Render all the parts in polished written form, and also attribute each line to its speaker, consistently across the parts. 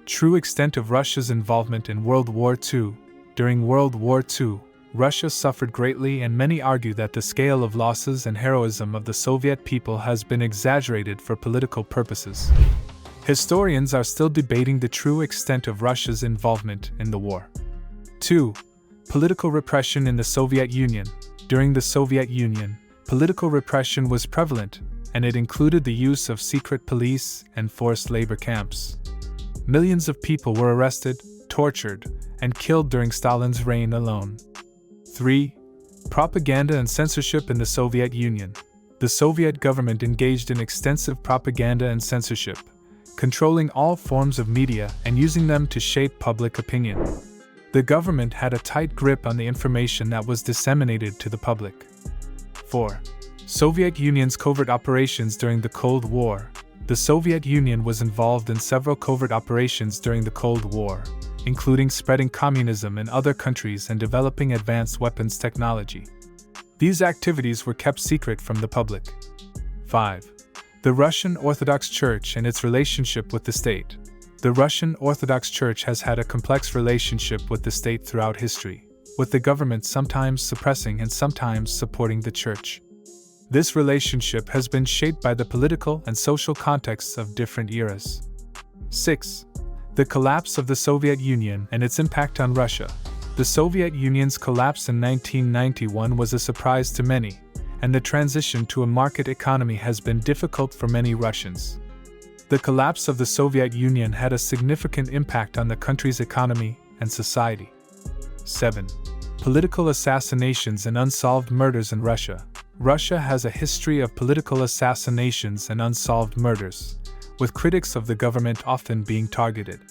Speaker 1: True extent of Russia's involvement in World War II. During World War II, Russia suffered greatly, and many argue that the scale of losses and heroism of the Soviet people has been exaggerated for political purposes. Historians are still debating the true extent of Russia's involvement in the war. 2. Political repression in the Soviet Union. During the Soviet Union, political repression was prevalent, and it included the use of secret police and forced labor camps. Millions of people were arrested, tortured, and killed during Stalin's reign alone. 3. Propaganda and censorship in the Soviet Union. The Soviet government engaged in extensive propaganda and censorship, controlling all forms of media and using them to shape public opinion. The government had a tight grip on the information that was disseminated to the public. 4. Soviet Union's covert operations during the Cold War. The Soviet Union was involved in several covert operations during the Cold War, including spreading communism in other countries and developing advanced weapons technology. These activities were kept secret from the public. 5. The Russian Orthodox Church and its relationship with the state. The Russian Orthodox Church has had a complex relationship with the state throughout history, with the government sometimes suppressing and sometimes supporting the church. This relationship has been shaped by the political and social contexts of different eras. 6. The collapse of the Soviet Union and its impact on Russia. The Soviet Union's collapse in 1991 was a surprise to many, and the transition to a market economy has been difficult for many Russians. The collapse of the Soviet Union had a significant impact on the country's economy and society. 7. Political assassinations and unsolved murders in Russia. Russia has a history of political assassinations and unsolved murders, with critics of the government often being targeted.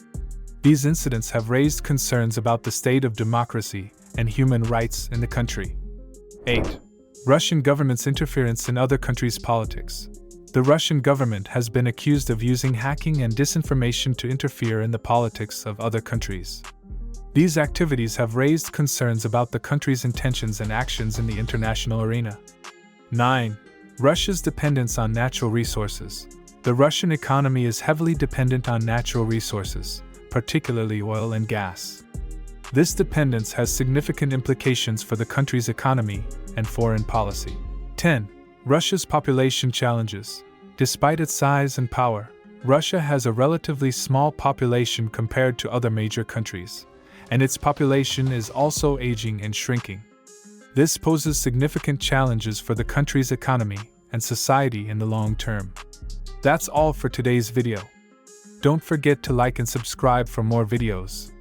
Speaker 1: These incidents have raised concerns about the state of democracy and human rights in the country. 8. Russian government's interference in other countries' politics. The Russian government has been accused of using hacking and disinformation to interfere in the politics of other countries. These activities have raised concerns about the country's intentions and actions in the international arena. 9. Russia's dependence on natural resources. The Russian economy is heavily dependent on natural resources, particularly oil and gas. This dependence has significant implications for the country's economy and foreign policy. 10. Russia's population challenges. Despite its size and power, Russia has a relatively small population compared to other major countries, and its population is also aging and shrinking. This poses significant challenges for the country's economy and society in the long term. That's all for today's video. Don't forget to like and subscribe for more videos.